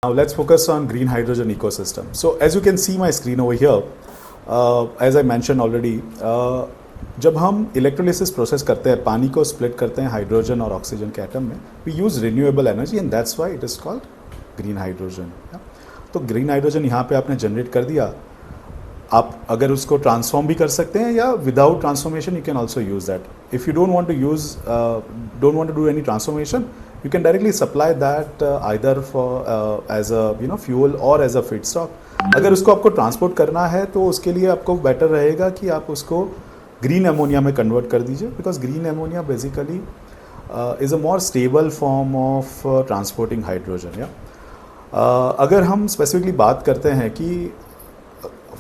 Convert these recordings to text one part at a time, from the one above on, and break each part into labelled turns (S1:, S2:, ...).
S1: Now let's focus on green hydrogen ecosystem. So as you can see my screen over here, as I mentioned already, जब हम electrolysis process करते हैं, पानी को split करते हैं हाइड्रोजन और ऑक्सीजन के एटम में, we use renewable energy and that's why it is called green hydrogen. तो ग्रीन हाइड्रोजन यहाँ पे आपने जनरेट कर दिया. आप अगर उसको ट्रांसफॉर्म भी कर सकते हैं या without transformation you can also use that. If you don't want to do any transformation, you can directly supply that either for as a fuel or as a feedstock. अगर उसको आपको ट्रांसपोर्ट करना है तो उसके लिए आपको बेटर रहेगा कि आप उसको ग्रीन अमोनिया में कन्वर्ट कर दीजिए, because green ammonia basically is a more stable form of transporting hydrogen. या अगर हम स्पेसिफिकली बात करते हैं कि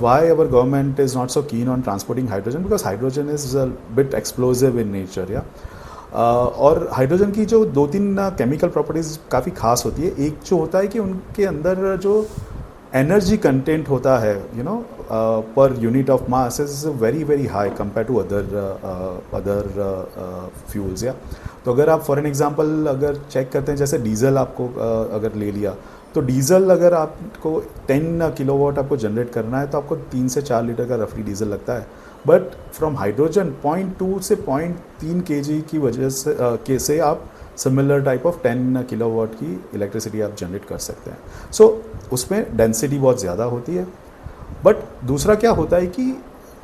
S1: why our government is not so keen on transporting hydrogen, because hydrogen is a bit explosive in nature. और hydrogen की जो 2-3 केमिकल प्रॉपर्टीज़ काफ़ी खास होती है. एक जो होता है कि उनके अंदर जो एनर्जी कंटेंट होता है पर unit of mass is very very high compare to other fuels. या तो अगर आप फॉर एन एग्जांपल अगर चेक करते हैं, जैसे डीजल आपको अगर ले लिया, तो डीजल अगर आपको 10 किलोवाट आपको जनरेट करना है तो आपको 3 से 4 लीटर का रफली डीजल लगता है. बट फ्रॉम हाइड्रोजन 0.2 से 0.3 kg की वजह से आप सिमिलर टाइप ऑफ 10 किलोवाट की इलेक्ट्रिसिटी आप जनरेट कर सकते हैं. सो उसमें डेंसिटी बहुत ज़्यादा होती है. बट दूसरा क्या होता है कि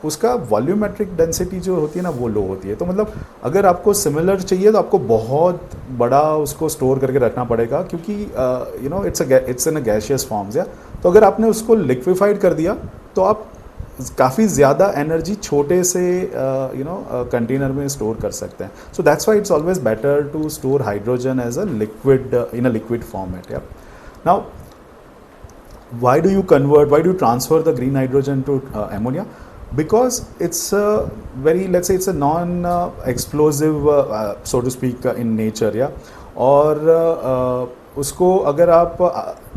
S1: उसका वॉल्यूमेट्रिक डेंसिटी जो होती है ना वो लो होती है. तो मतलब अगर आपको सिमिलर चाहिए तो आपको बहुत बड़ा उसको स्टोर करके रखना पड़ेगा, क्योंकि it's in a gaseous forms. या तो अगर आपने उसको लिक्विफाइड कर दिया तो आप काफ़ी ज़्यादा एनर्जी छोटे से कंटेनर में स्टोर कर सकते हैं. So that's why it's always better to store hydrogen as a liquid in a liquid format. या now why do you transfer the green hydrogen to ammonia? Because it's let's say it's a non explosive so to speak in nature. या और उसको अगर आप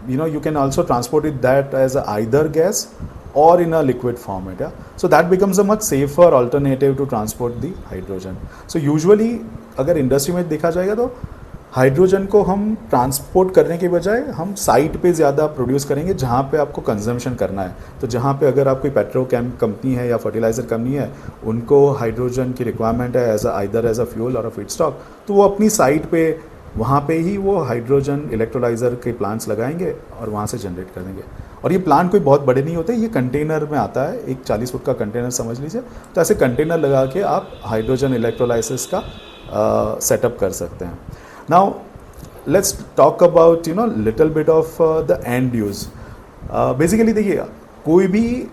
S1: you can also transport it that as a either gas or in a liquid format. Yeah? So that becomes a much safer alternative to transport the hydrogen. So usually अगर industry में देखा जाएगा तो हाइड्रोजन को हम transport करने के बजाय हम साइट पे ज़्यादा प्रोड्यूस करेंगे जहाँ पे आपको कंजम्पशन करना है. तो जहाँ पे अगर आप कोई पेट्रोकेम कंपनी है या फर्टिलाइज़र कंपनी है, उनको हाइड्रोजन की रिक्वायरमेंट है आइदर एज अ फ्यूल और अ फीडस्टॉक, तो वो अपनी साइट पे वहाँ पे ही वो हाइड्रोजन इलेक्ट्रोलाइज़र के प्लांट्स लगाएंगे और वहाँ से जनरेट कर देंगे. और ये प्लांट कोई बहुत बड़े नहीं होते, ये कंटेनर में आता है, एक 40 फुट का कंटेनर समझ लीजिए. तो ऐसे कंटेनर लगा के आप हाइड्रोजन इलेक्ट्रोलाइसिस का सेटअप कर सकते हैं. Now let's talk about little bit of the end use. Basically देखिए, कोई भी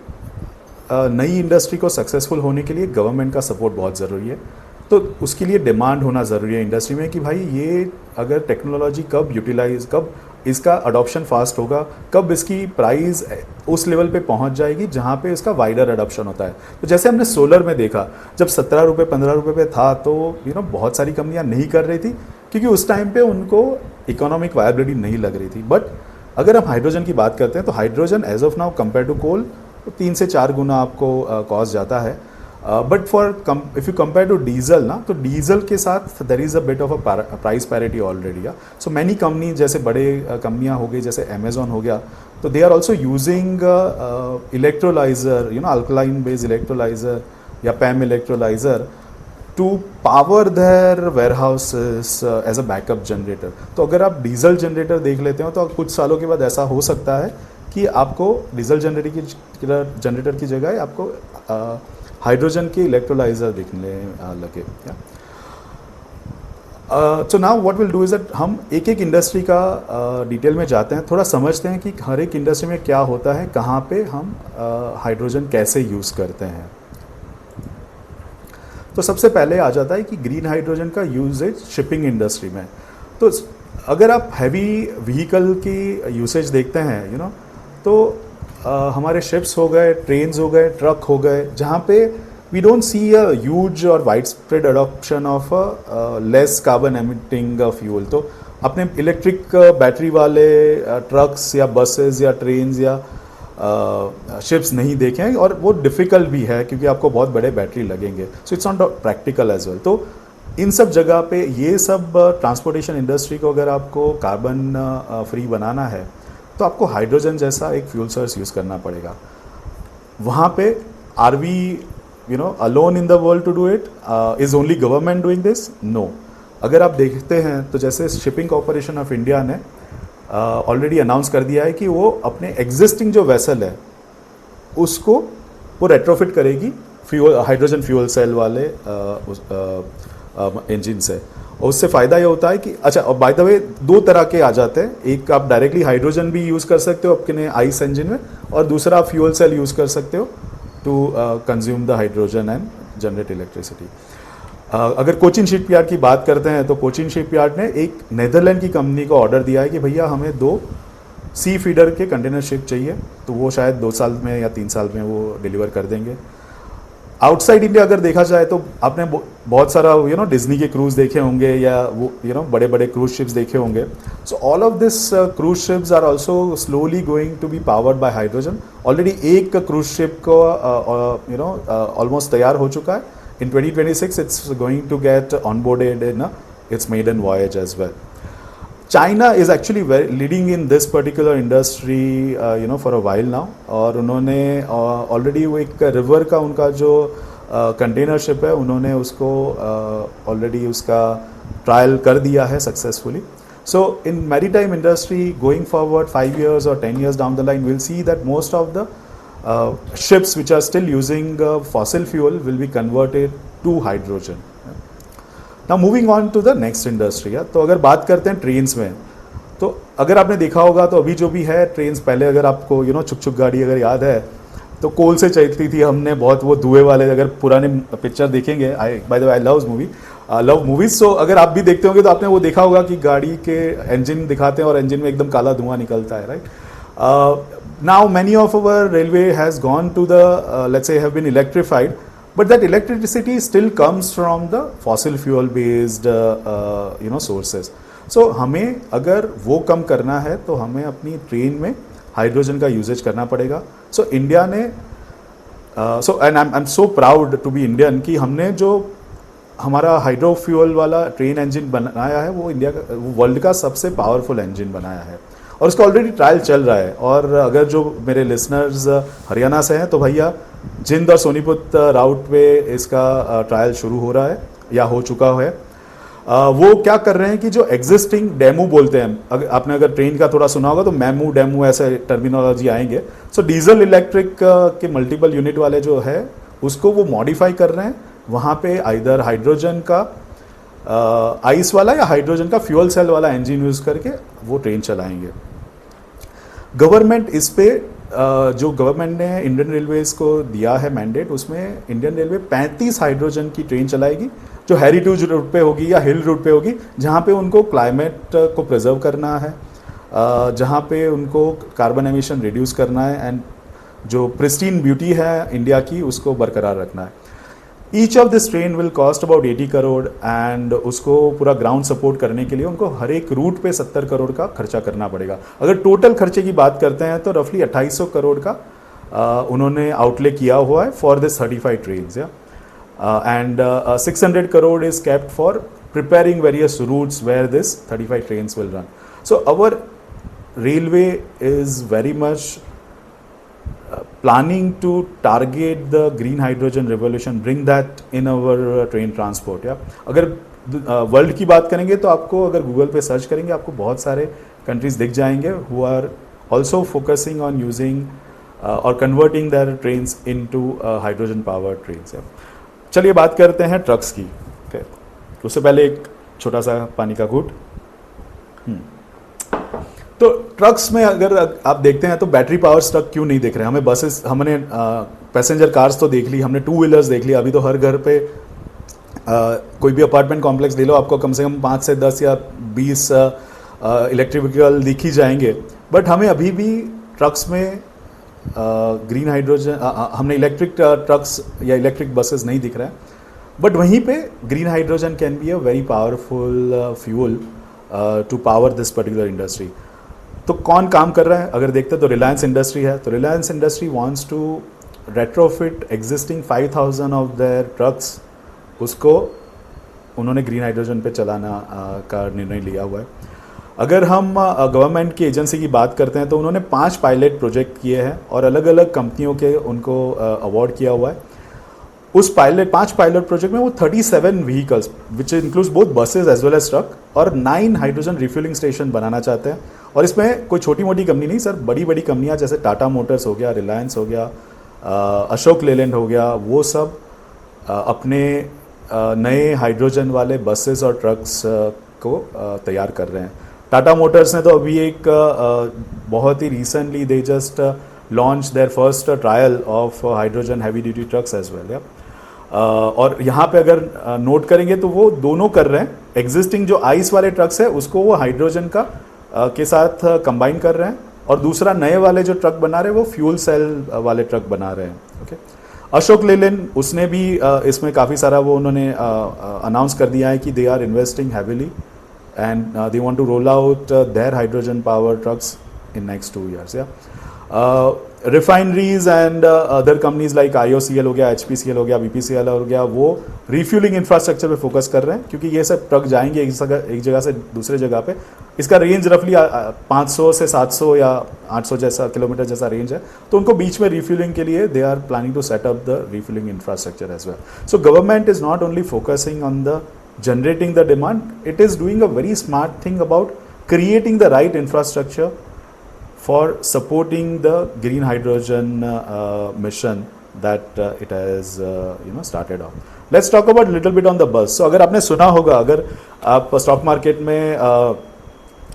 S1: नई इंडस्ट्री को सक्सेसफुल होने के लिए गवर्नमेंट का सपोर्ट बहुत ज़रूरी है. तो उसके लिए डिमांड होना ज़रूरी है इंडस्ट्री में कि भाई ये अगर टेक्नोलॉजी कब इसका अडॉप्शन फास्ट होगा, कब इसकी प्राइस उस लेवल पे पहुंच जाएगी जहां पे इसका वाइडर अडॉप्शन होता है. तो जैसे हमने सोलर में देखा, जब 17 रुपये 15 रुपये पे था तो बहुत सारी कंपनियां नहीं कर रही थी, क्योंकि उस टाइम पे उनको इकोनॉमिक वायबिलिटी नहीं लग रही थी. बट अगर हम हाइड्रोजन की बात करते हैं तो hydrogen as of now compare to coal 3 से 4 गुना आपको कॉस्ट जाता है. But if you compare to diesel ना, तो डीजल के साथ there is a bit of a price parity already. या सो मैनी कंपनी, जैसे बड़े कंपनियां हो गई, जैसे अमेजोन हो गया, तो they are also using electrolyser, alkaline based electrolyser या PEM electrolyser to power their warehouses as a backup generator. तो अगर आप डीजल जनरेटर देख लेते हो तो कुछ सालों के बाद ऐसा हो सकता है कि आपको डीजल जनरेटर की जगह आपको हाइड्रोजन के इलेक्ट्रोलाइजर दिखने लगे. So now what will do is that हम एक एक इंडस्ट्री का डिटेल में जाते हैं, थोड़ा समझते हैं कि हर एक इंडस्ट्री में क्या होता है, कहाँ पे हम हाइड्रोजन कैसे यूज़ करते हैं. तो सबसे पहले आ जाता है कि ग्रीन हाइड्रोजन का यूजेज शिपिंग इंडस्ट्री में. तो अगर आप हैवी व्हीकल की यूसेज देखते हैं तो हमारे शिप्स हो गए, ट्रेन्स हो गए, ट्रक हो गए, जहाँ पे we don't see a huge और widespread adoption of less carbon emitting fuel. तो अपने इलेक्ट्रिक बैटरी वाले ट्रक्स या बसेस या ट्रेन्स या शिप्स नहीं देखे हैं, और वो डिफ़िकल्ट भी है क्योंकि आपको बहुत बड़े बैटरी लगेंगे. So it's not practical as well. तो इन सब जगह पे ये सब ट्रांसपोर्टेशन इंडस्ट्री को अगर आपको कार्बन फ्री बनाना है तो आपको हाइड्रोजन जैसा एक फ्यूल सोर्स यूज़ करना पड़ेगा। वहाँ पे are we alone in the world to do it? Is only government doing this? No. अगर आप देखते हैं तो जैसे शिपिंग कॉरपोरेशन ऑफ इंडिया ने ऑलरेडी अनाउंस कर दिया है कि वो अपने एग्जिस्टिंग जो वेसल है उसको वो रेट्रोफिट करेगी हाइड्रोजन फ्यूल सेल वाले इंजन से। और उससे फ़ायदा ये होता है कि अच्छा, और बाय द वे 2 तरह के आ जाते हैं, एक आप डायरेक्टली हाइड्रोजन भी यूज़ कर सकते हो अपने आइस इंजन में, और दूसरा आप फ्यूल सेल यूज़ कर सकते हो to consume the hydrogen and generate electricity. अगर कोचिन शिपयार्ड की बात करते हैं तो कोचिन शिपयार्ड ने एक नेदरलैंड की कंपनी को ऑर्डर दिया है कि भैया हमें 2 सी फीडर के कंटेनर शिप चाहिए, तो वो शायद 2 साल में या 3 साल में वो डिलीवर कर देंगे। आउटसाइड इंडिया अगर देखा जाए तो आपने बहुत सारा डिज्नी के क्रूज देखे होंगे या वो बड़े बड़े क्रूज शिप्स देखे होंगे। So all of this cruise ships are also slowly going to be powered by hydrogen. Already एक क्रूज शिप को ऑलमोस्ट तैयार हो चुका है। In 2026, it's going to get onboarded in its maiden voyage as well. China is actually leading in this particular industry, for a while now. और उन्होंने already वो एक river का उनका जो container ship है, उन्होंने उसको already उसका trial कर दिया है successfully. So in maritime industry, going forward 5 years or 10 years down the line, we'll see that most of the ships which are still using fossil fuel will be converted to hydrogen. Now moving on to the next industry. तो अगर बात करते हैं trains में, तो अगर आपने देखा होगा तो अभी जो भी है ट्रेन्स, पहले अगर आपको छुक छुक गाड़ी अगर याद है तो कोल से चलती थी। हमने बहुत वो धुएं वाले अगर पुराने पिक्चर देखेंगे, by the way I love movies. So अगर आप भी देखते होंगे तो आपने वो देखा होगा कि गाड़ी के इंजन दिखाते हैं और इंजन में एकदम काला धुआं निकलता है, right? Now many of our railway has gone to the let's say have been electrified, but that electricity still comes from the fossil fuel based sources. So हमें अगर वो कम करना है तो हमें अपनी ट्रेन में हाइड्रोजन का यूजेज करना पड़ेगा। सो इंडिया ने and I am so proud to be Indian कि हमने जो हमारा हाइड्रो फ्यूल वाला ट्रेन इंजन बनाया है वो इंडिया का वर्ल्ड का सबसे पावरफुल इंजन बनाया है, और उसका ऑलरेडी ट्रायल चल रहा है। और अगर जो मेरे लिसनर्स हरियाणा से हैं तो भैया जिंद और सोनीपत राउट पे इसका ट्रायल शुरू हो रहा है या हो चुका है। वो क्या कर रहे हैं कि जो एग्जिस्टिंग डेमो बोलते हैं, आपने अगर ट्रेन का थोड़ा सुना होगा तो मेमू डेमो ऐसे टर्मिनोलॉजी आएंगे। सो डीजल इलेक्ट्रिक के मल्टीपल यूनिट वाले जो है उसको वो मॉडिफाई कर रहे हैं, वहाँ पे आइदर हाइड्रोजन का आइस वाला या हाइड्रोजन का फ्यूल सेल वाला इंजन यूज़ करके वो ट्रेन चलाएंगे। गवर्नमेंट इस पे जो गवर्नमेंट ने इंडियन रेलवेज को दिया है मैंडेट, उसमें इंडियन रेलवे 35 हाइड्रोजन की ट्रेन चलाएगी जो हेरिटेज रूट पे होगी या हिल रूट पे होगी, जहाँ पे उनको क्लाइमेट को प्रिजर्व करना है, जहाँ पे उनको कार्बन एमिशन रिड्यूस करना है एंड जो प्रिस्टीन ब्यूटी है इंडिया की उसको बरकरार रखना है। Each of this train will cost about 80 crore and उसको पूरा ग्राउंड सपोर्ट करने के लिए उनको हर एक रूट पे 70 करोड़ का खर्चा करना पड़ेगा। अगर टोटल खर्चे की बात करते हैं तो रफली 2800 करोड़ का उन्होंने आउटले किया हुआ है for this 35 trains, and 600 crore is kept for preparing various routes where this 35 trains will run. So our railway is very much planning to target the green hydrogen revolution, bring that in our train transport. अगर world की बात करेंगे तो आपको अगर Google पे search करेंगे आपको बहुत सारे कंट्रीज दिख जाएंगे who are also focusing on using or converting their trains into hydrogen powered trains. चलिए बात करते हैं ट्रक्स की। okay. उससे पहले एक छोटा सा पानी का घूंट। तो ट्रक्स में अगर आप देखते हैं तो बैटरी पावर ट्रक क्यों नहीं दिख रहे? हमें बसेस, हमने पैसेंजर कार्स तो देख ली, हमने 2 व्हीलर्स देख ली। अभी तो हर घर पे कोई भी अपार्टमेंट कॉम्प्लेक्स ले लो, आपको कम से कम 5 से 10 या 20 इलेक्ट्रिक व्हीकल दिख ही जाएंगे। बट हमें अभी भी ट्रक्स में ग्रीन हाइड्रोजन, हमने इलेक्ट्रिक ट्रक्स या इलेक्ट्रिक बसेस नहीं दिख रहा है। बट वहीं पे green hydrogen can be a very powerful fuel to power this particular industry. तो कौन काम कर रहा है अगर देखते हैं तो रिलायंस इंडस्ट्री है। तो Reliance industry wants to retrofit existing 5000 of their trucks, उसको उन्होंने ग्रीन हाइड्रोजन पे चलाना का निर्णय लिया हुआ है। अगर हम गवर्नमेंट की एजेंसी की बात करते हैं तो उन्होंने 5 पायलट प्रोजेक्ट किए हैं और अलग अलग कंपनियों के उनको अवार्ड किया हुआ है। उस 5 पायलट प्रोजेक्ट में वो 37 vehicles which includes both buses as well as truck और 9 हाइड्रोजन रिफ्यूलिंग स्टेशन बनाना चाहते हैं। और इसमें कोई छोटी मोटी कंपनी नहीं सर, बड़ी बड़ी कंपनियां जैसे टाटा मोटर्स हो गया, रिलायंस हो गया, अशोक लेलैंड हो गया, वो सब अपने नए हाइड्रोजन वाले बसेस और ट्रक्स को तैयार कर रहे हैं। टाटा मोटर्स ने तो अभी एक बहुत ही recently they just launch their first trial of hydrogen heavy duty trucks as well. और यहाँ पे अगर नोट करेंगे तो वो दोनों कर रहे हैं। एग्जिस्टिंग जो आइस वाले ट्रक्स है उसको वो हाइड्रोजन का के साथ कंबाइन कर रहे हैं और दूसरा नए वाले जो ट्रक बना रहे हैं वो फ्यूल सेल वाले ट्रक बना रहे हैं। ओके, अशोक लेलैंड उसने भी इसमें काफ़ी सारा वो उन्होंने अनाउंस कर दिया है कि they are investing heavily and they want to roll out their hydrogen power trucks in next 2 years. Refineries and other companies like IOCL हो गया, HPCL हो गया, BPCL हो गया, वो रिफ्यूलिंग इंफ्रास्ट्रक्चर पे फोकस कर रहे हैं क्योंकि ये सब ट्रक जाएंगे एक जगह से दूसरे जगह पे। इसका रेंज रफली 500 से 700 या 800 जैसा किलोमीटर जैसा रेंज है, तो उनको बीच में रिफ्यूलिंग के लिए they are planning to set up the refuelling infrastructure as well. So government is not only focusing on the generating the demand, it is doing a very smart thing about creating the right infrastructure for supporting the green hydrogen mission that it has started off. Let's talk about little bit on the bus. So अगर आपने सुना होगा, अगर आप stock market में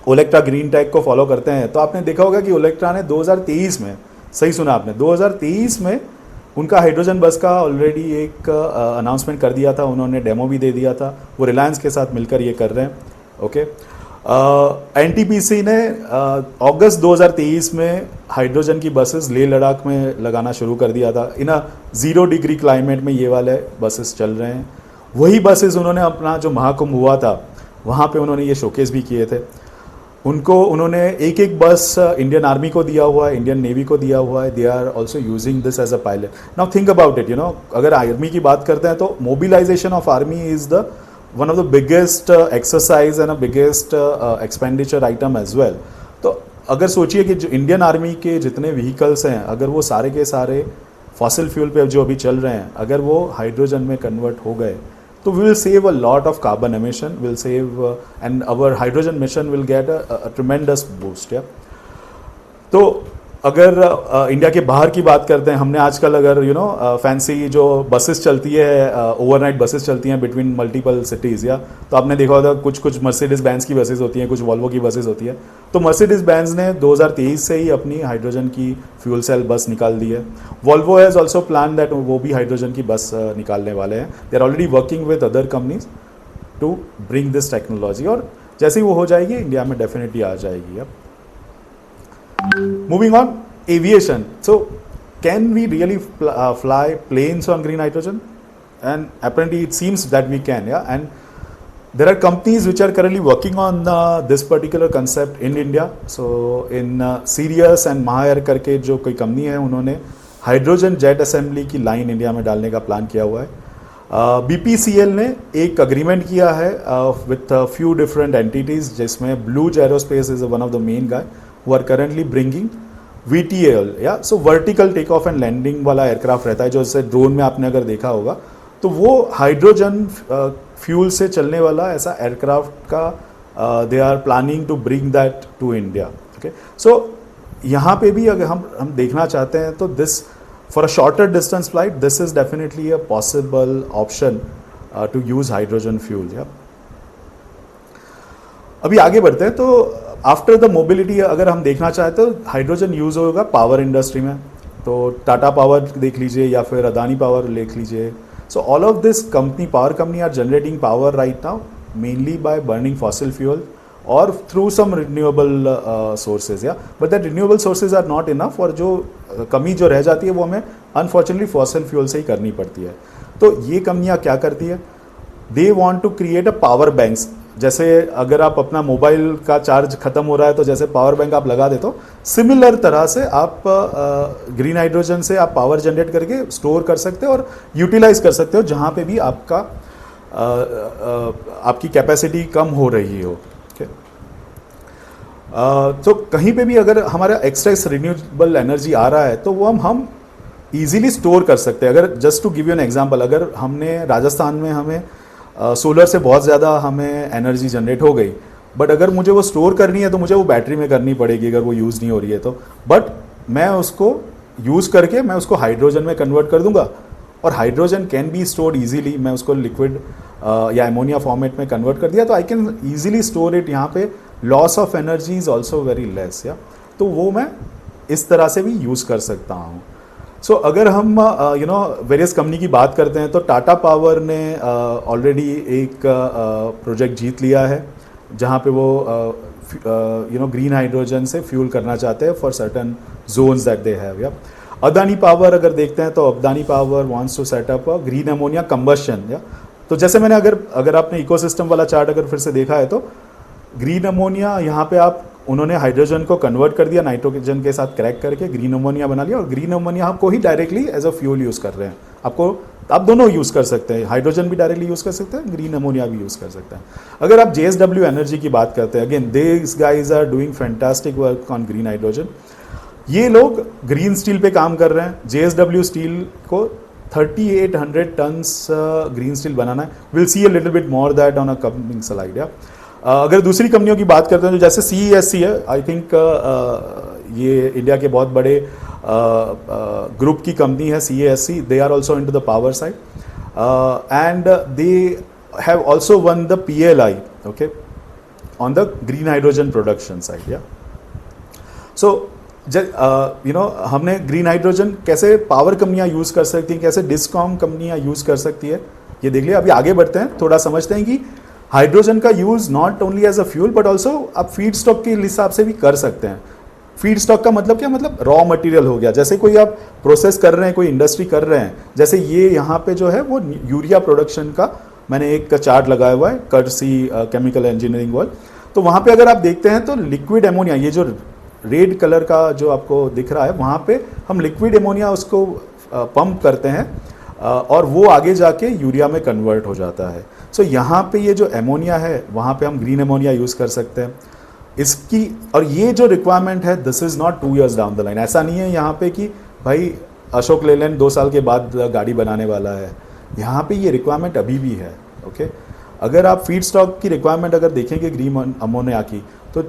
S1: Olectra green take को follow करते हैं तो आपने देखा होगा कि ओलेक्ट्रा ने 2023 में, सही सुना आपने, 2023 में उनका हाइड्रोजन बस का ऑलरेडी एक अनाउंसमेंट कर दिया था, उन्होंने डेमो भी दे दिया था। वो रिलायंस के साथ मिलकर ये कर रहे हैं। ओके, एनटीपीसी ने अगस्त 2023 में हाइड्रोजन की बसेस लेह लद्दाख में लगाना शुरू कर दिया था। इन 0 डिग्री क्लाइमेट में ये वाले बसेस चल रहे हैं। वही बसेस उन्होंने अपना जो महाकुंभ हुआ था वहाँ पे उन्होंने ये शोकेस भी किए थे। उन्होंने एक एक बस इंडियन आर्मी को दिया हुआ है, इंडियन नेवी को दिया हुआ है। They are also using this as a pilot. Now think about it, अगर आर्मी की बात करते हैं तो mobilisation of army is the one of the biggest exercise and a biggest expenditure item as well. तो अगर सोचिए कि जो इंडियन आर्मी के जितने व्हीकल्स हैं, अगर वो सारे के सारे फॉसिल फ्यूल पे जो अभी चल रहे हैं, अगर वो हाइड्रोजन में कन्वर्ट हो गए तो we will save a lot of carbon emission, will save and our hydrogen mission will get a tremendous boost. तो अगर इंडिया के बाहर की बात करते हैं, हमने आजकल अगर फैंसी जो बसेस चलती है, ओवरनाइट बसेस चलती हैं बिटवीन मल्टीपल सिटीज़, या तो आपने देखा होगा कुछ मर्सिडीज बेंज की बसेस होती हैं, कुछ वॉल्वो की बसेस होती है। तो मर्सिडीज बेंज ने 2023 से ही अपनी हाइड्रोजन की फ्यूल सेल बस निकाल दी है। Volvo has also plan that वो भी हाइड्रोजन की बस निकालने वाले हैं। They are already working with other companies to bring this technology, और जैसे ही वो हो जाएगी इंडिया में डेफिनेटली आ जाएगी। अब moving on, aviation. So can we really fly planes on green hydrogen? And apparently it seems that we can, yeah. And there are companies which are currently working on this particular concept in India. So in Sirius and Maha Air करके जो कोई company है, उन्होंने hydrogen jet assembly की line India में डालने का plan किया हुआ है। BPCL ने एक अग्रीमेंट किया है विथ फ्यू डिफरेंट एंटिटीज, जिसमें BluJ aerospace is one of the main guy who are currently bringing VTOL, या so vertical take off and landing वाला एयरक्राफ्ट रहता है, जो जैसे ड्रोन में आपने अगर देखा होगा, तो वो हाइड्रोजन फ्यूल से चलने वाला ऐसा एयरक्राफ्ट का they are planning to bring that to India. Okay, so यहाँ पे भी अगर हम देखना चाहते हैं तो this for a shorter distance flight this is definitely a possible option to use hydrogen fuel. या अभी आगे बढ़ते हैं, तो आफ्टर द मोबिलिटी अगर हम देखना चाहें तो हाइड्रोजन यूज़ होगा पावर इंडस्ट्री में। तो टाटा पावर देख लीजिए या फिर अदानी पावर देख लीजिए। So all of this power company are generating power right now mainly by burning fossil fuel और थ्रू सम रिन्यूएबल सोर्सेज, या but that renewable sources are not enough, और जो कमी जो रह जाती है वो हमें अनफॉर्चुनेटली फॉसिल फ्यूल से ही करनी पड़ती है। तो ये कंपनियाँ क्या करती है, they want to create a power banks. जैसे अगर आप अपना मोबाइल का चार्ज खत्म हो रहा है तो जैसे पावर बैंक आप लगा देते हो, सिमिलर तरह से आप ग्रीन हाइड्रोजन से आप पावर जनरेट करके स्टोर कर सकते हो और यूटिलाइज कर सकते हो जहाँ पे भी आपकी कैपेसिटी कम हो रही हो। तो कहीं पे भी अगर हमारा एक्स्ट्रा रिन्यूएबल एनर्जी आ रहा है तो वो हम इजीली स्टोर कर सकते हैं। अगर just to give you an example, अगर हमने राजस्थान में हमें सोलर से बहुत ज़्यादा हमें एनर्जी जनरेट हो गई, बट अगर मुझे वो स्टोर करनी है तो मुझे वो बैटरी में करनी पड़ेगी अगर वो यूज़ नहीं हो रही है तो। बट मैं उसको यूज़ करके मैं उसको हाइड्रोजन में कन्वर्ट कर दूंगा, और hydrogen can be stored easily. मैं उसको लिक्विड या एमोनिया फॉर्मेट में कन्वर्ट कर दिया तो I can easily store it. यहाँ पे loss of energy is also very less, या तो वो मैं इस तरह से भी यूज़ कर सकता हूँ। सो अगर हम वेरियस कंपनी की बात करते हैं तो टाटा पावर ने ऑलरेडी एक प्रोजेक्ट जीत लिया है जहाँ पे वो ग्रीन हाइड्रोजन से फ्यूल करना चाहते हैं for certain zones that they have. या अदानी पावर अगर देखते हैं तो Adani power wants to set up green ammonia combustion. या तो जैसे मैंने अगर आपने इकोसिस्टम वाला चार्ट अगर फिर से देखा है तो ग्रीन अमोनिया यहाँ पे उन्होंने हाइड्रोजन को कन्वर्ट कर दिया नाइट्रोजन के साथ क्रैक करके ग्रीन अमोनिया बना लिया, और ग्रीन अमोनिया आपको ही directly as a fuel use कर रहे हैं। आप दोनों यूज़ कर सकते हैं, हाइड्रोजन भी डायरेक्टली यूज़ कर सकते हैं, ग्रीन अमोनिया भी यूज़ कर सकते हैं। अगर आप JSW एनर्जी की बात करते हैं, again this guys are doing fantastic work on green hydrogen. ये लोग ग्रीन स्टील पे काम कर रहे हैं। JSW स्टील को 3800 टन्स ग्रीन स्टील बनाना है। Will see a little bit more that on a coming slide. या अगर दूसरी कंपनियों की बात करते हैं तो जैसे CESC है, आई थिंक ये इंडिया के बहुत बड़े ग्रुप की कंपनी है CESC। They are also into the power side and they have also won the PLI okay on the green hydrogen production side. या सो हमने ग्रीन हाइड्रोजन कैसे power कंपनियां यूज़ कर सकती हैं, कैसे डिस्कॉम कंपनियां यूज़ कर सकती है, ये देख लिया। अभी आगे बढ़ते हैं, थोड़ा समझते हैं कि हाइड्रोजन का use not only as a fuel but also आप फीड स्टॉक के हिसाब से भी कर सकते हैं। फीड स्टॉक का मतलब क्या, मतलब रॉ मटेरियल हो गया। जैसे कोई आप प्रोसेस कर रहे हैं, कोई इंडस्ट्री कर रहे हैं, जैसे ये यहाँ पे जो है वो यूरिया प्रोडक्शन का मैंने एक चार्ट लगाया हुआ है कर्सी केमिकल इंजीनियरिंग वर्ल्ड। तो वहाँ पे अगर आप देखते हैं तो लिक्विड एमोनिया, ये जो रेड कलर का जो आपको दिख रहा है, वहाँ पे हम लिक्विड एमोनिया उसको पंप करते हैं और वो आगे जाके यूरिया में कन्वर्ट हो जाता है। सो यहाँ पे ये जो एमोनिया है वहाँ पे हम ग्रीन एमोनिया यूज़ कर सकते हैं इसकी। और ये जो रिक्वायरमेंट है this is not 2 years down the line. ऐसा नहीं है यहाँ पे कि भाई अशोक लेलैंड 2 साल के बाद गाड़ी बनाने वाला है। यहाँ पे ये रिक्वायरमेंट अभी भी है। ओके अगर आप फीड स्टॉक की रिक्वायरमेंट अगर देखेंगे ग्रीन अमोनिया की तो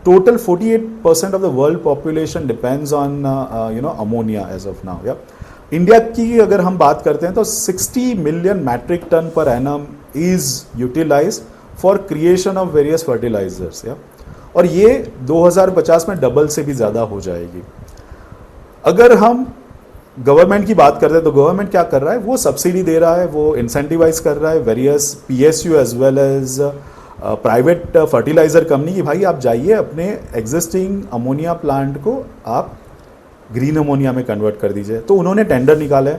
S1: total 48% of the world population depends on ammonia as of now. या इंडिया की अगर हम बात करते हैं तो 60 million metric ton per annum is utilise for creation of various fertilisers. या और ये 2050 में डबल से भी ज़्यादा हो जाएगी। अगर हम गवर्नमेंट की बात करते हैं तो गवर्नमेंट क्या कर रहा है, वो सब्सिडी दे रहा है, वो इंसेंटिवाइज कर रहा है various PSU as well as private fertiliser company की भाई आप जाइए अपने एग्जिस्टिंग अमोनिया प्लांट को आप ग्रीन अमोनिया में कन्वर्ट कर दीजिए। तो उन्होंने टेंडर निकाला है,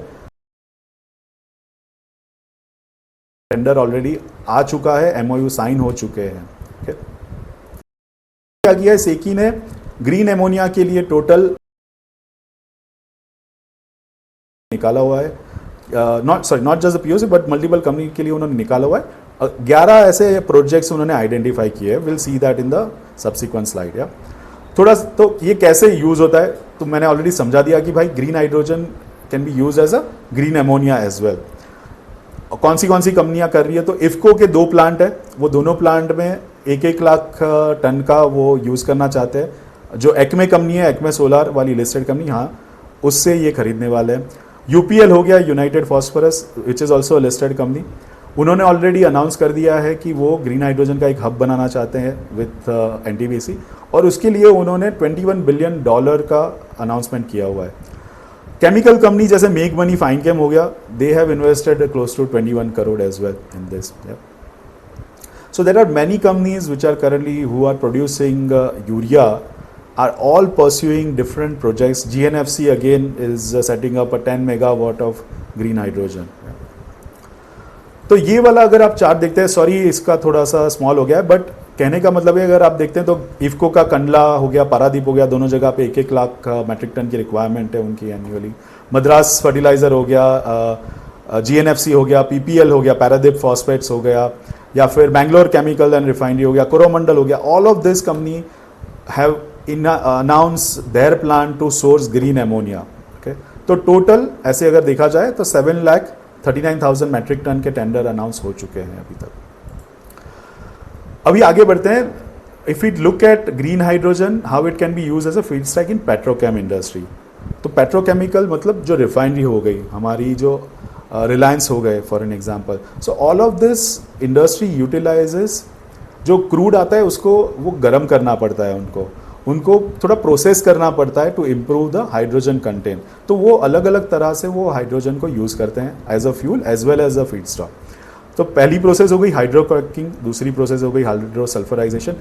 S1: टेंडर ऑलरेडी आ चुका है, MOU साइन हो चुके हैं। क्या किया है सेकी ने ग्रीन अमोनिया के लिए टोटल निकाला हुआ है, not just POC but multiple company के लिए उन्होंने निकाला हुआ है। 11 ऐसे प्रोजेक्ट्स उन्होंने आइडेंटिफाई किए हैं। Will see that in the subsequent slide. या थोड़ा तो ये कैसे यूज होता है तो मैंने ऑलरेडी समझा दिया कि भाई green hydrogen can be use as a green ammonia as well. कौन सी कंपनियां कर रही है तो इफ्को के 2 प्लांट है, वो दोनों प्लांट में 1-1 लाख टन का वो यूज़ करना चाहते हैं। जो एक्मे कंपनी है, एक्मे सोलार वाली लिस्टेड कंपनी, हाँ उससे ये खरीदने वाले हैं। UPL हो गया, United phosphorus which is also listed company, उन्होंने ऑलरेडी अनाउंस कर दिया है कि वो ग्रीन हाइड्रोजन का एक हब बनाना चाहते हैं विथ NTPC, और उसके लिए उन्होंने $21 बिलियन का अनाउंसमेंट किया हुआ है। केमिकल कंपनी जैसे मेक मनी फाइन केम हो गया, they have invested close to 21 crore as well in this. So there are many companies which are currently who are producing urea are all pursuing different projects. GNFC again is setting up a 10 megawatt of green hydrogen. तो ये वाला अगर आप chart देखते हैं, sorry इसका थोड़ा सा स्मॉल हो गया है, बट कहने का मतलब है अगर आप देखते हैं तो इफ्को का कंडला हो गया, पारादीप हो गया, दोनों जगह पे 1-1 लाख मैट्रिक टन की रिक्वायरमेंट है उनकी एनुअली। मद्रास फर्टिलाइजर हो गया, GNFC हो गया, PPL हो गया, पारादीप फॉस्फेट्स हो गया, या फिर बैंगलोर केमिकल एंड रिफाइनरी हो गया, कोरोमंडल हो गया। All of this company have announced their plan to source green ammonia. Okay, तो टोटल ऐसे अगर देखा जाए तो 7,39,000 मैट्रिक टन के टेंडर अनाउंस हो चुके हैं अभी तक. अभी आगे बढ़ते हैं. If we look at green hydrogen, how it can be use as a feedstock in petrochem industry. तो पेट्रोकेमिकल मतलब जो रिफाइनरी हो गई, हमारी जो रिलायंस हो गए for an example. So all of this industry utilises जो क्रूड आता है उसको वो गर्म करना पड़ता है, उनको थोड़ा प्रोसेस करना पड़ता है to improve the hydrogen content. तो वो अलग अलग तरह से वो हाइड्रोजन को यूज़ करते हैं as a fuel as well as a feedstock. तो पहली प्रोसेस हो गई हाइड्रोक्रैकिंग, दूसरी प्रोसेस हो गई हाइड्रोसल्फराइजेशन.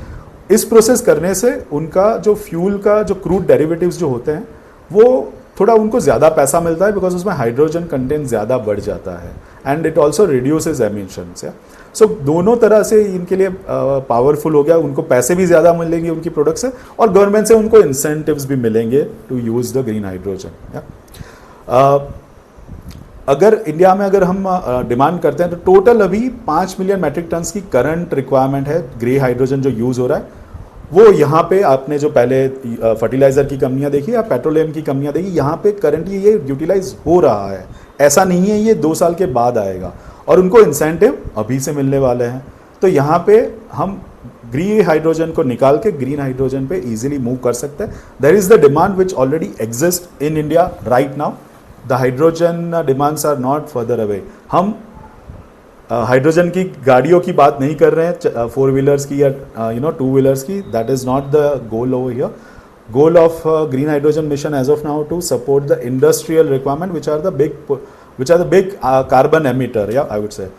S1: इस प्रोसेस करने से उनका जो फ्यूल का जो क्रूड डेरिवेटिव्स जो होते हैं वो थोड़ा उनको ज़्यादा पैसा मिलता है बिकॉज उसमें हाइड्रोजन कंटेंट ज़्यादा बढ़ जाता है and it also reduces emissions. So दोनों तरह से इनके लिए पावरफुल हो गया. उनको पैसे भी ज़्यादा मिलेंगे उनकी प्रोडक्ट से और गवर्नमेंट से उनको इंसेंटिव्स भी मिलेंगे to use the green hydrogen. अगर इंडिया में अगर हम डिमांड करते हैं तो टोटल अभी 5 मिलियन मैट्रिक टन्स की करंट रिक्वायरमेंट है ग्रे हाइड्रोजन जो यूज़ हो रहा है. वो यहाँ पे आपने जो पहले फर्टिलाइज़र की कंपनियाँ देखी या पेट्रोलियम की कंपनियाँ देखी, यहाँ पे करंटली ये यूटिलाइज हो रहा है. ऐसा नहीं है ये 2 साल के बाद आएगा और उनको इंसेंटिव अभी से मिलने वाले हैं. तो यहाँ पे हम ग्रे हाइड्रोजन को निकाल के ग्रीन हाइड्रोजन पे इजीली मूव कर सकते हैं. There is the demand which already exist in India right now. The hydrogen demands are not further away. हम हाइड्रोजन की गाड़ियों की बात नहीं कर रहे हैं, 4 व्हीलर्स की या 2 व्हीलर्स की. That is not the goal over here. Goal of green hydrogen mission as of now to support the industrial requirement which are the big carbon emitter, या आई वुड से.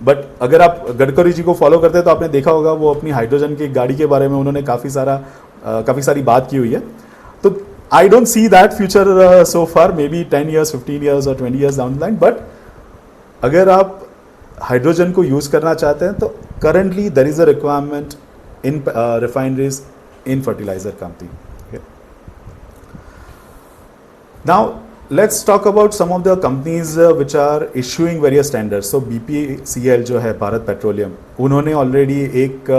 S1: बट अगर आप गडकरी जी को follow करते हैं तो आपने देखा होगा वो अपनी हाइड्रोजन की गाड़ी के बारे में उन्होंने काफ़ी सारी बात की हुई है. तो I don't see that future so far, maybe 10 years, 15 years और 20 years down the line. But अगर आप हाइड्रोजन को यूज़ करना चाहते हैं तो currently there is a requirement in refineries, in fertiliser company. Now let's talk about some of the companies which are issuing various tenders. So BPCL जो है Bharat petroleum, उन्होंने ऑलरेडी एक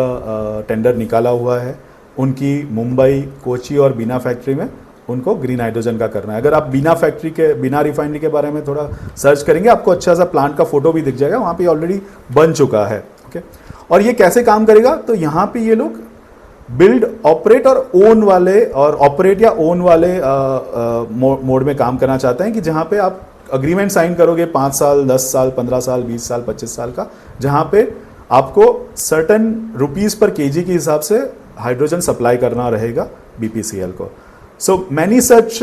S1: टेंडर निकाला हुआ है. उनकी मुंबई, कोची और बीना फैक्ट्री में उनको ग्रीन हाइड्रोजन का करना है. अगर आप बीना रिफाइनरी के बारे में थोड़ा सर्च करेंगे आपको अच्छा सा प्लांट का फोटो भी दिख जाएगा. वहाँ पे ऑलरेडी बन चुका है. ओके, और ये कैसे काम करेगा? तो यहाँ पे ये लोग बिल्ड, ऑपरेट और ओन वाले और ऑपरेट या ओन वाले मोड में काम करना चाहते हैं कि जहाँ पे आप अग्रीमेंट साइन करोगे 5 साल, 10 साल, 15 साल, 20 साल, 25 साल का, जहाँ पे आपको सर्टन रुपीज़ पर केजी के हिसाब से हाइड्रोजन सप्लाई करना रहेगा BPCL को. सो मैनी सच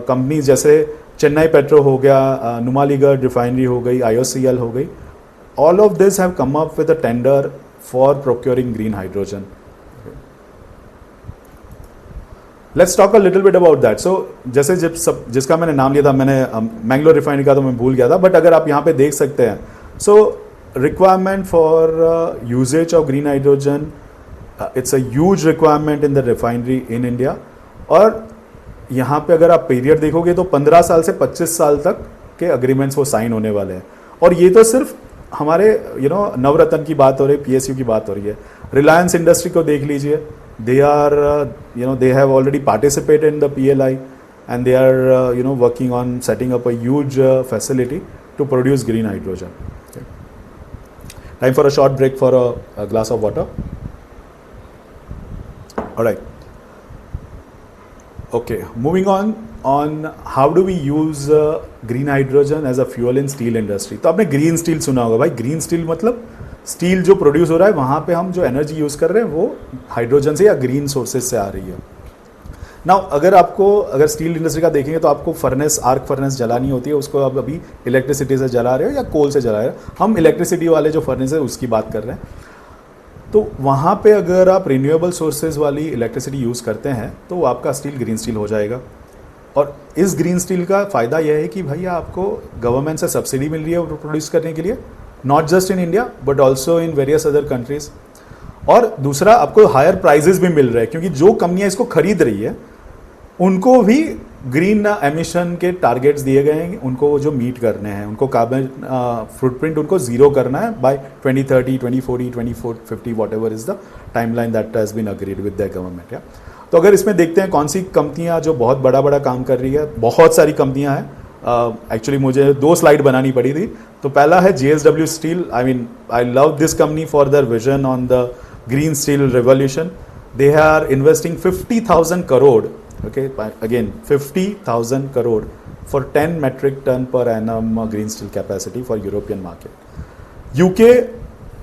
S1: कंपनीज जैसे चेन्नई पेट्रो हो गया, नुमालीगढ़ रिफाइनरी हो गई, IOCL हो गई, all of this have come up with a tender for procuring green hydrogen. Let's talk a little bit about that. So जैसे जिसका मैंने नाम लिया था, मैंने मैंगलोर रिफाइनरी का तो मैं भूल गया था, बट अगर आप यहाँ पे देख सकते हैं, so requirement for usage of green hydrogen, it's a huge requirement in the refinery in India. और यहाँ पे अगर आप पीरियड देखोगे तो 15 साल से 25 साल तक के अग्रीमेंट्स वो साइन होने वाले हैं. और ये तो सिर्फ हमारे नवरत्न की बात हो रही है, PSU की बात हो रही है. रिलायंस इंडस्ट्री को देख लीजिए, they are they have already participated in the PLI and they are working on setting up a huge facility to produce green hydrogen. Time for a short break for a glass of water. Alright, okay, moving on how do we use green hydrogen as a fuel in steel industry. तो आपने green steel सुना होगा भाई. Green steel मतलब steel जो produce हो रहा है वहाँ पे हम जो एनर्जी यूज़ कर रहे हैं वो हाइड्रोजन से या ग्रीन सोर्सेज से आ रही है. नाउ अगर स्टील इंडस्ट्री का देखेंगे तो आपको आर्क फर्नेस जलानी होती है, उसको आप अभी इलेक्ट्रिसिटी से जला रहे हो या कोल से जला रहे हो. हम इलेक्ट्रिसिटी वाले जो फर्नेस है उसकी बात कर रहे हैं. तो वहाँ पे अगर आप रिन्यूएबल सोर्सेज वाली इलेक्ट्रिसिटी यूज़ करते हैं तो आपका स्टील ग्रीन स्टील हो जाएगा. और इस ग्रीन स्टील का फ़ायदा यह है कि भैया आपको गवर्नमेंट से सब्सिडी मिल रही है प्रोड्यूस करने के लिए, not just in India but also in various other countries. और दूसरा आपको हायर प्राइजेस भी मिल रहे हैं क्योंकि जो कंपनियाँ इसको खरीद रही है उनको भी ग्रीन एमिशन के टारगेट्स दिए गए हैं, उनको जो मीट करने हैं, उनको कार्बन फुटप्रिंट उनको जीरो करना है by 2030, 2040, 2050, whatever is the timeline that has been agreed with the government. या तो अगर इसमें देखते हैं कौन सी कंपनियां जो बहुत बड़ा बड़ा काम कर रही है, बहुत सारी कंपनियां हैं। एक्चुअली मुझे 2 स्लाइड बनानी पड़ी थी। तो पहला है JSW steel. I love this company for their vision on the green steel revolution. They are investing 50,000 crore, okay, again 50,000 crore for 10 metric ton per annum green steel capacity for European market. UK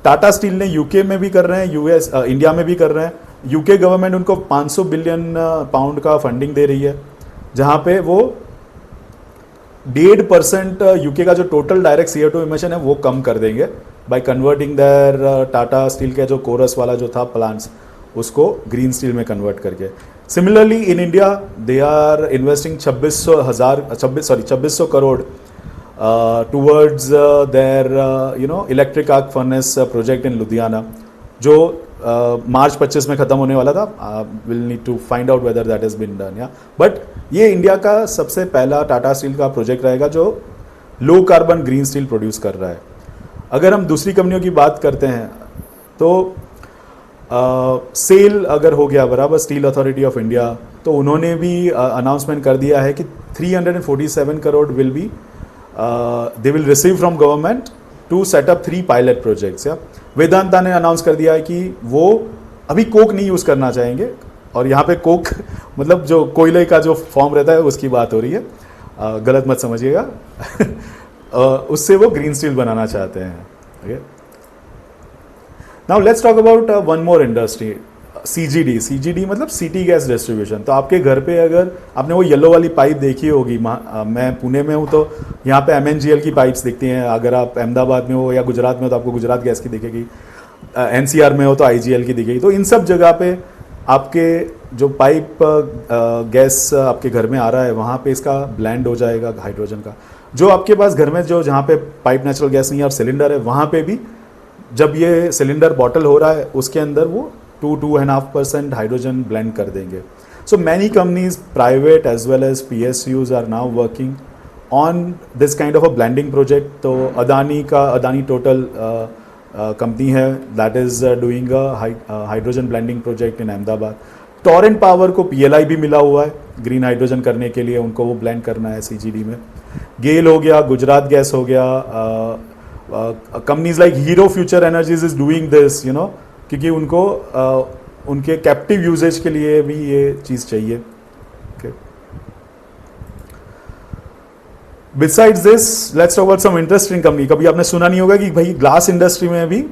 S1: Tata steel ने UK में भी कर रहे हैं, US India में भी कर रहे हैं। यूके गवर्नमेंट उनको 500 बिलियन पाउंड का फंडिंग दे रही है, जहां पे वो 1.5% यूके का जो टोटल डायरेक्ट CO2 इमिशन है वो कम कर देंगे by converting their Tata steel का जो कोरस वाला जो था प्लांट्स, उसको ग्रीन स्टील में कन्वर्ट करके। Similarly in India they are investing 2600 crore towards their electric arc furnace project in Ludhiana, जो मार्च 25 में खत्म होने वाला था। Will need to find out whether that has been done, या बट ये इंडिया का सबसे पहला टाटा स्टील का प्रोजेक्ट रहेगा जो low carbon green steel produce कर रहा है। अगर हम दूसरी कंपनियों की बात करते हैं तो सेल अगर हो गया बराबर, स्टील अथॉरिटी ऑफ इंडिया, तो उन्होंने भी अनाउंसमेंट कर दिया है कि 347 crore will be they will receive from government to set up 3 pilot projects. या वेदांता ने अनाउंस कर दिया है कि वो अभी कोक नहीं यूज़ करना चाहेंगे, और यहाँ पे कोक मतलब जो कोयले का जो फॉर्म रहता है उसकी बात हो रही है, गलत मत समझिएगा। उससे वो ग्रीन स्टील बनाना चाहते हैं। okay? Now let's talk about one more industry, CGD मतलब सिटी गैस डिस्ट्रीब्यूशन। तो आपके घर पे अगर आपने वो येलो वाली पाइप देखी होगी, मैं पुणे में हूँ तो यहाँ पे MNGL की पाइप्स दिखती हैं। अगर आप अहमदाबाद में हो या गुजरात में हो तो आपको गुजरात गैस की दिखेगी, NCR में हो तो IGL की दिखेगी। तो इन सब जगह पे आपके जो पाइप गैस आपके घर में आ रहा है, वहाँ पे इसका ब्लेंड हो जाएगा हाइड्रोजन का। जो आपके पास घर में जो जहाँ पे पाइप नेचुरल गैस नहीं है और सिलेंडर है, वहाँ पे भी जब ये सिलेंडर बॉटल हो रहा है उसके अंदर वो 2-2.5% हाइड्रोजन ब्लेंड कर देंगे। So many companies private as well as PSUs are now working on this kind of a blending project. तो अदानी टोटल कंपनी है that is doing a hydrogen blending project in Ahmedabad. Torrent power को PLI भी मिला हुआ है green hydrogen करने के लिए, उनको वो ब्लेंड करना है CGD में। गेल हो गया, गुजरात गैस हो गया, companies like hero future energies is doing this, क्योंकि उनको उनके कैप्टिव यूजेज के लिए भी ये चीज़ चाहिए। Besides this let's talk about some interesting company. कभी आपने सुना नहीं होगा कि भाई ग्लास इंडस्ट्री में भी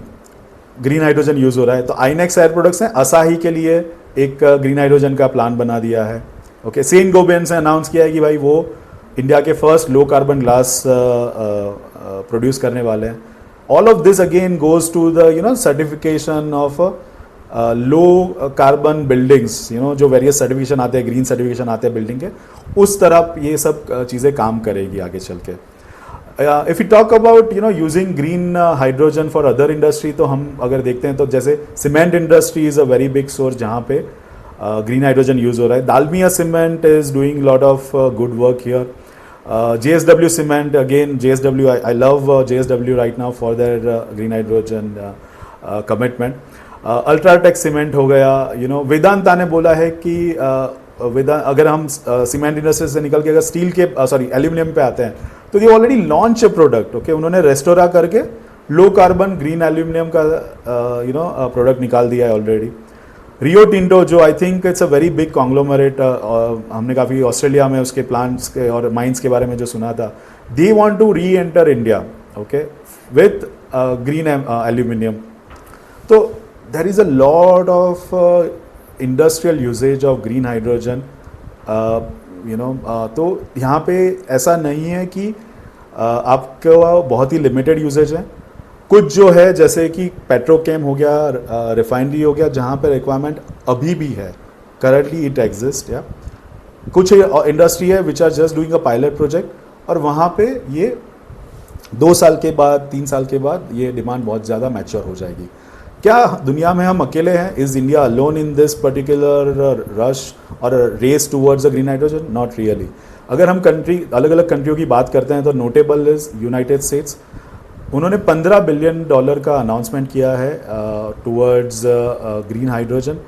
S1: ग्रीन हाइड्रोजन यूज हो रहा है। तो आइनेक्स एयर प्रोडक्ट्स ने असाही के लिए एक ग्रीन हाइड्रोजन का प्लान बना दिया है। ओके, सेंट गोबेंस ने अनाउंस किया है कि भाई वो इंडिया के first low carbon glass produce करने वाले हैं। All of this again goes to the certification of low carbon buildings, जो वेरियस सर्टिफिकेशन आते हैं, ग्रीन सर्टिफिकेशन आते हैं बिल्डिंग के, उस तरफ ये सब चीज़ें काम करेगी आगे चल के। If you talk about using green hydrogen for other industry, तो हम अगर देखते हैं तो जैसे cement industry is a very big source जहाँ पे ग्रीन हाइड्रोजन यूज हो रहा है। Dalmia cement is doing lot of good work here. JSW cement, again JSW, I love JSW right now for their green hydrogen commitment. UltraTech cement हो गया, वेदांता ने बोला है कि अगर हम सीमेंट इंडस्ट्री से निकल के अगर स्टील के एल्यूमिनियम पे आते हैं तो ये ऑलरेडी लॉन्च प्रोडक्ट, ओके, उन्होंने रेस्टोरा करके लो कार्बन ग्रीन एल्यूमिनियम का प्रोडक्ट निकाल दिया है ऑलरेडी। रियो टिंटो, जो I think it's a very big conglomerate, हमने काफ़ी ऑस्ट्रेलिया में उसके प्लांट्स के और माइंस के बारे में जो सुना था, they want to reenter India, okay, with green aluminium. तो there is a lot of industrial usage of green hydrogen, तो यहाँ पे ऐसा नहीं है कि आपका बहुत ही लिमिटेड यूजेज है। कुछ जो है जैसे कि पेट्रोकेम हो गया, रिफाइनरी हो गया, जहाँ पे रिक्वायरमेंट अभी भी है, करंटली इट एग्जिस्ट। या कुछ इंडस्ट्री है which are just doing a pilot project, और वहाँ पे ये 2 साल के बाद 3 साल के बाद ये डिमांड बहुत ज़्यादा मैच्योर हो जाएगी। क्या दुनिया में हम अकेले हैं? Is India alone in this particular rush और race towards a green hydrogen? Not really. अगर हम कंट्री अलग अलग कंट्रियों की बात करते हैं तो नोटेबल इज यूनाइटेड स्टेट्स. उन्होंने $15 बिलियन का अनाउंसमेंट किया है टूवर्ड्स ग्रीन हाइड्रोजन.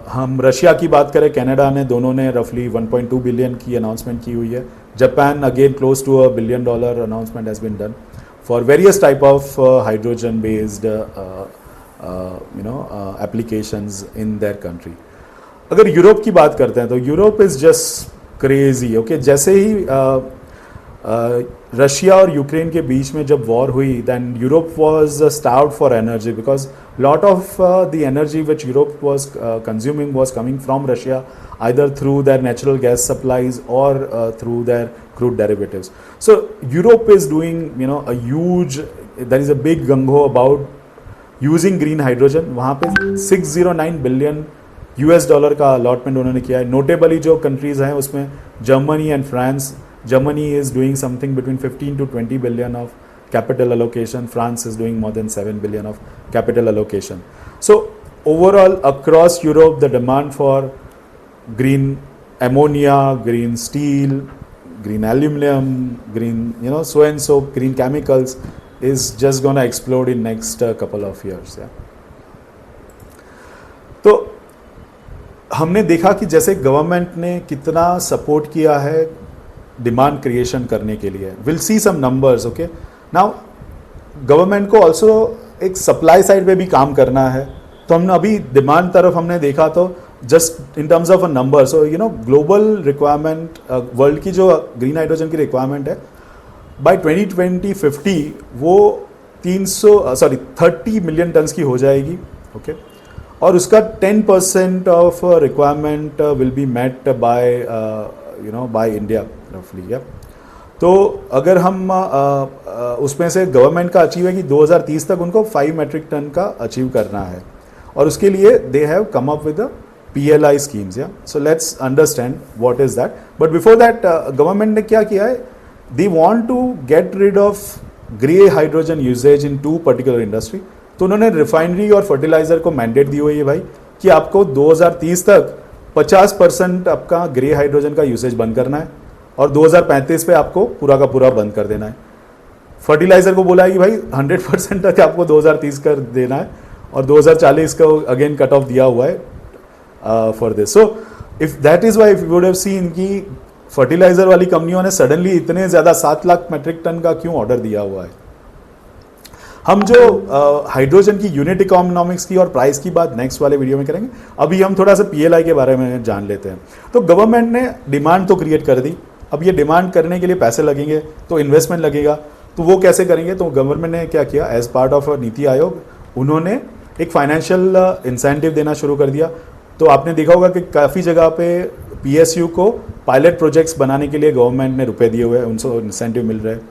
S1: हम रशिया की बात करें, कनाडा ने, दोनों ने रफली 1.2 बिलियन की अनाउंसमेंट की हुई है. Japan again close to $1 billion announcement has been done for various type of hydrogen based applications in their country. अगर यूरोप की बात करते हैं तो Europe is just crazy. Okay, जैसे ही रशिया और यूक्रेन के बीच में जब वॉर हुई, then Europe was starved for energy because lot of the energy which Europe was consuming was coming from Russia, either through their natural gas supplies or through their crude derivatives. So Europe is doing, a huge, there is a big gung-ho about using green hydrogen. वहाँ पे $609 billion का allotment उन्होंने किया है. Notably जो countries हैं उसमें Germany and France. Germany is doing something between 15 to 20 billion of capital allocation. France is doing more than 7 billion of capital allocation. So overall across Europe, the demand for green ammonia, green steel, green aluminum, green, so and so green chemicals is just going to explode in next couple of years. Yeah. तो हमने देखा कि जैसे government ने कितना support किया है demand creation करने के लिए. Will see some numbers. Okay, now government को ऑल्सो एक सप्लाई साइड पे भी काम करना है. तो हमने अभी डिमांड तरफ हमने देखा तो just in terms of a number, so global requirement, world की जो ग्रीन हाइड्रोजन की रिक्वायरमेंट है बाय 2050 वो 30 मिलियन टन्स की हो जाएगी. ओके, और उसका 10% of requirement will be met by India रफली. तो अगर हम उसमें से गवर्नमेंट का अचीव है कि 2030 तक उनको 5 मेट्रिक टन का अचीव करना है, और उसके लिए they have come up with the PLI schemes. Yeah, so let's understand what is that. But before that, government ने क्या किया है? They want to get rid of grey hydrogen usage in 2 particular industry. तो उन्होंने refinery और fertiliser को mandate दी हुई है भाई कि आपको 2030 तक 50% आपका ग्रे हाइड्रोजन का यूसेज बंद करना है और 2035 पे आपको पूरा का पूरा बंद कर देना है. फर्टिलाइजर को बोला है कि भाई 100% तक आपको 2030 कर देना है, और 2040 का अगेन कट ऑफ दिया हुआ है for this. So if that is why, if you would have seen कि फर्टिलाइजर वाली कंपनियों ने सडनली इतने ज्यादा 7 लाख मेट्रिक टन का क्यों ऑर्डर दिया हुआ है. हम जो हाइड्रोजन की यूनिट इकोनॉमिक्स की और प्राइस की बात नेक्स्ट वाले वीडियो में करेंगे. अभी हम थोड़ा सा PLI के बारे में जान लेते हैं. तो गवर्नमेंट ने डिमांड तो क्रिएट कर दी. अब ये डिमांड करने के लिए पैसे लगेंगे, तो इन्वेस्टमेंट लगेगा. तो वो कैसे करेंगे? तो गवर्नमेंट ने क्या किया, as part of NITI Aayog उन्होंने एक फाइनेंशियल इंसेंटिव देना शुरू कर दिया. तो आपने देखा होगा कि काफ़ी जगह पे PSU को पायलट प्रोजेक्ट्स बनाने के लिए गवर्नमेंट ने रुपए दिए हुए हैं, उनको इंसेंटिव मिल रहे हैं.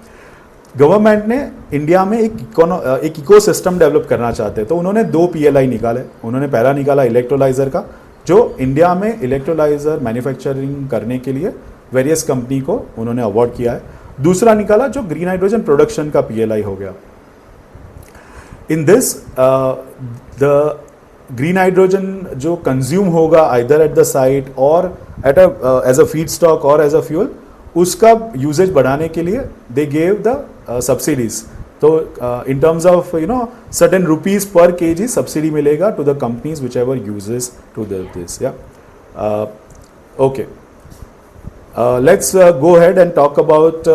S1: गवर्नमेंट ने इंडिया में एक इकोसिस्टम डेवलप करना चाहते हैं, तो उन्होंने 2 PLI निकाले. उन्होंने पहला निकाला इलेक्ट्रोलाइजर का, जो इंडिया में इलेक्ट्रोलाइजर मैन्युफैक्चरिंग करने के लिए वेरियस कंपनी को उन्होंने अवार्ड किया है. दूसरा निकाला जो ग्रीन हाइड्रोजन प्रोडक्शन का PLI हो गया. In this the green hydrogen जो कंज्यूम होगा आइदर एट द साइट और at as a feedstock और एज अ फ्यूल, उसका यूजेज बढ़ाने के लिए दे गेव द सब्सिडीज. तो in terms of certain rupees per kg subsidy मिलेगा to the companies whichever uses to this. या okay, let's go head and talk about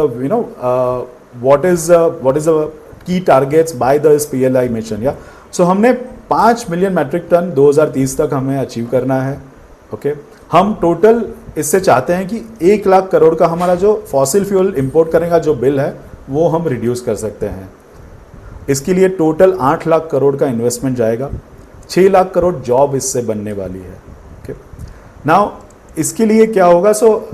S1: what is the key targets by this PLI mission. या so हमने 5 million metric ton 2030 तक हमें achieve करना है. Okay, हम total इससे चाहते हैं कि 1 लाख करोड़ का हमारा जो फॉसिल फ्यूल इंपोर्ट करने का जो बिल है वो हम रिड्यूस कर सकते हैं. इसके लिए टोटल 8 लाख करोड़ का इन्वेस्टमेंट जाएगा. 6 लाख करोड़ जॉब इससे बनने वाली है. ओके, नाउ इसके लिए क्या होगा? सो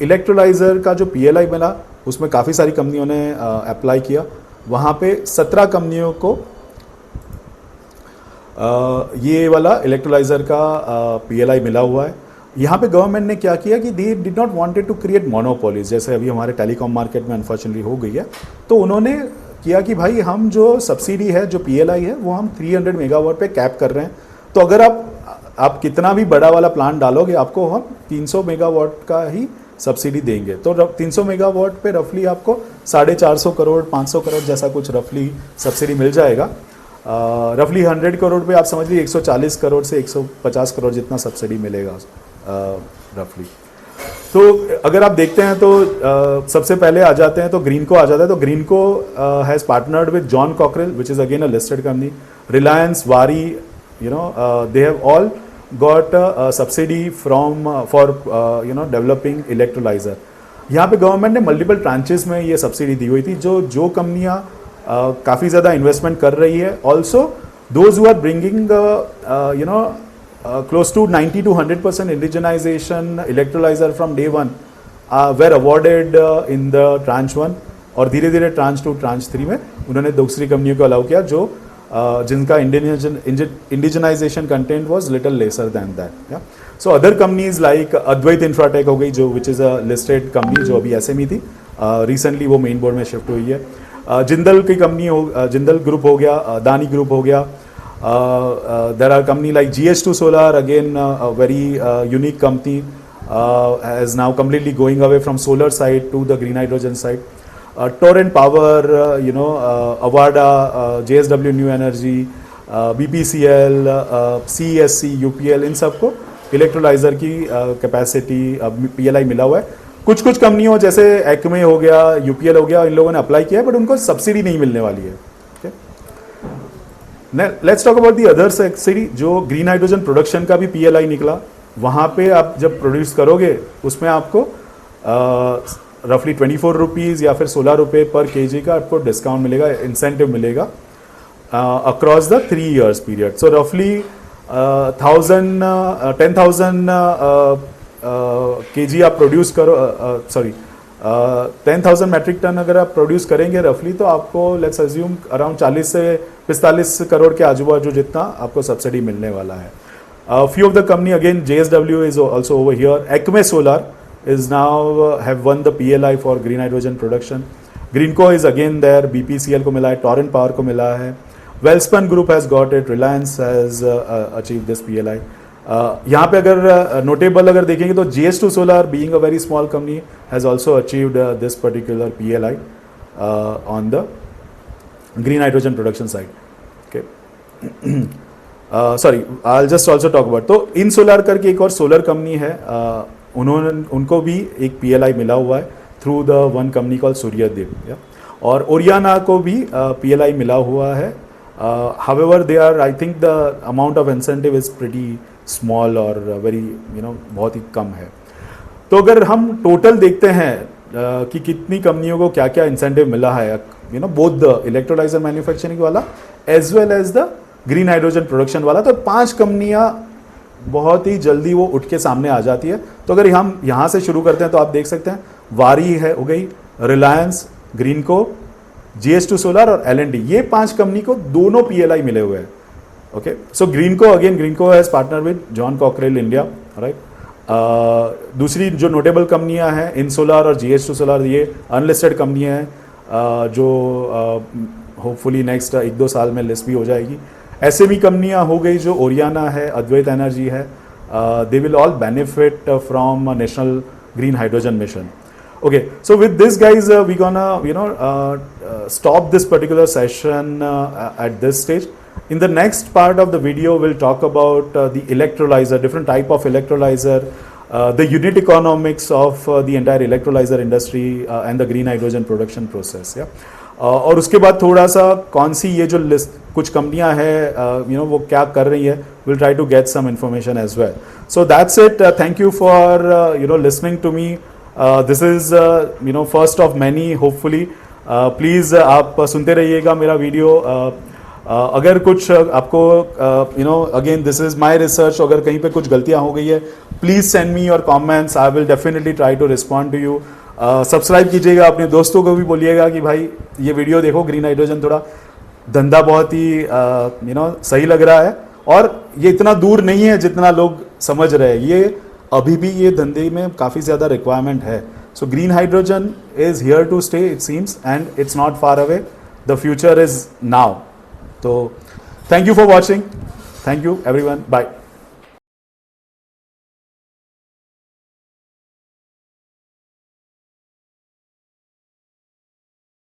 S1: इलेक्ट्रोलाइजर का जो PLI मिला उसमें काफ़ी सारी कंपनियों ने अप्लाई किया. वहाँ पे 17 कंपनियों को ये वाला इलेक्ट्रोलाइजर का PLI मिला हुआ है. यहाँ पे गवर्नमेंट ने क्या किया कि they did not wanted to create monopolies, जैसे अभी हमारे टेलीकॉम मार्केट में अनफॉर्चुनेटली हो गई है. तो उन्होंने किया कि भाई हम जो सब्सिडी है, जो PLI है, वो हम 300 मेगावाट पे कैप कर रहे हैं। तो अगर आप कितना भी बड़ा वाला प्लांट डालोगे, आपको हम 300 मेगावाट का ही सब्सिडी देंगे। तो 300 मेगावाट पे रफली आपको 450 करोड़ 500 करोड़ जैसा कुछ रफली सब्सिडी मिल जाएगा। रफली 100 करोड़ पे आप समझ लीजिए 140 करोड़ से 150 करोड़ जितना सब्सिडी मिलेगा रफली। तो अगर आप देखते हैं तो सबसे पहले आ जाते हैं तो ग्रीनको आ जाता है। तो Greenko has partnered with John cockerel which is again a listed company, Reliance, वारी, they have all got a subsidy from for developing electrolyzer। यहाँ पे गवर्नमेंट ने मल्टीपल ट्रांचेस में ये सब्सिडी दी हुई थी। जो कंपनियाँ काफ़ी ज़्यादा इन्वेस्टमेंट कर रही है, also those who are bringing close to 90 to 100% indigenization electrolyzer from day one were awarded in the tranche 1 और धीरे धीरे tranche 2 tranche 3 में उन्होंने दूसरी कंपनियों को अलाउ किया जो जिनका indigenization content was little lesser than that। yeah? So other companies like Advait Infratech हो गई, जो which is a listed company जो अभी SME थी, recently वो मेन बोर्ड में शिफ्ट हुई है। जिंदल की कंपनी हो, जिंदल ग्रुप हो गया, अदानी ग्रुप हो गया। There are company like GH2 Solar, again a very unique company, is now completely going away from solar side to the green hydrogen side। Torrent Power, Avada, JSW New Energy, BPCL, CESC, UPL, इन सबको electrolyser की capacity PLI मिला हुआ है। कुछ कंपनियों जैसे Acme हो गया, UPL हो गया, इन लोगों ने अप्लाई किया है बट उनको सब्सिडी नहीं मिलने वाली है। Let's talk about the other subsidy. जो ग्रीन हाइड्रोजन प्रोडक्शन का भी PLI निकला, वहाँ पे आप जब प्रोड्यूस करोगे उसमें आपको रफली 24 रुपीज़ या फिर 16 रुपये पर kg का आपको डिस्काउंट मिलेगा, इंसेंटिव मिलेगा अक्रॉस द 3 years पीरियड। सो रफली 10,000 kg आप प्रोड्यूस करो, 10,000 मेट्रिक टन अगर आप प्रोड्यूस करेंगे रफली, तो आपको लेट्स अज्यूम अराउंड 40 से 45 करोड़ के आजू बाजू जितना आपको सब्सिडी मिलने वाला है। Few of the company again JSW is also over here. Acme solar is now have won the PLI for green hydrogen production। Greenko is again there, BPCL को मिला है, Torrent Power को मिला है, Welspun Group has got it, Reliance has achieved this PLI। यहाँ पे अगर notable अगर देखेंगे तो GH2 Solar being a very small company has also achieved this particular PLI on the green hydrogen production side। Okay। Sorry, I'll just also talk about, तो InSolar करके एक और सोलर कंपनी है, उनको भी एक PLI मिला हुआ है through the one company call Suryadev. और ओरियाना को भी PLI मिला हुआ है। However they are, I think the amount of incentive is pretty small और वेरी बहुत ही कम है। तो अगर हम टोटल देखते हैं कि कितनी कंपनियों को क्या क्या इंसेंटिव मिला है, बोथ द इलेक्ट्रोलाइजर मैन्युफैक्चरिंग वाला as well as the green hydrogen production वाला, तो 5 कंपनियां बहुत ही जल्दी वो उठ के सामने आ जाती है। तो अगर हम यहाँ से शुरू करते हैं तो आप देख सकते हैं वारी है हो गई, रिलायंस, ग्रीनको, GH2 सोलर और L&T, ये 5 कंपनी को दोनों PLI मिले हुए हैं। Okay, so Greenko has partner with John cockerel India, right. दूसरी जो नोटेबल कंपनियां हैं InSolar और GH2 सोलर, ये अनलिस्टेड कंपनियां हैं जो होपफुली नेक्स्ट 1-2 साल में लिस्ट भी हो जाएगी। SME कंपनियां हो गई जो ओरियाना है, अद्वैत एनर्जी है, they will all benefit from national green hydrogen mission. Okay, so with this guys, we gonna stop this particular session at this stage. In the next part of the video, we'll talk about the electrolyzer, different type of electrolyzer, the unit economics of the entire electrolyzer industry and the green hydrogen production process. Yeah. और उसके बाद थोड़ा सा कौन सी ये जो list कुछ कंपनियां हैं वो क्या कर रही है, we'll try to get some information as well. So that's it. Thank you for listening to me. This is first of many hopefully। Please आप सुनते रहिएगा मेरा वीडियो। अगर कुछ आपको again this is my research, अगर कहीं पे कुछ गलतियां हो गई है please send me your comments, I will definitely try to respond to you. Subscribe कीजिएगा, अपने दोस्तों को भी बोलिएगा कि भाई ये वीडियो देखो, ग्रीन हाइड्रोजन थोड़ा धंधा बहुत ही सही लग रहा है और ये इतना दूर नहीं है जितना लोग समझ रहे हैं, ये अभी भी ये धंधे में काफ़ी ज़्यादा रिक्वायरमेंट है। So green hydrogen is here to stay it seems and it's not far away. The future is now. तो thank you for watching. Thank you everyone. Bye.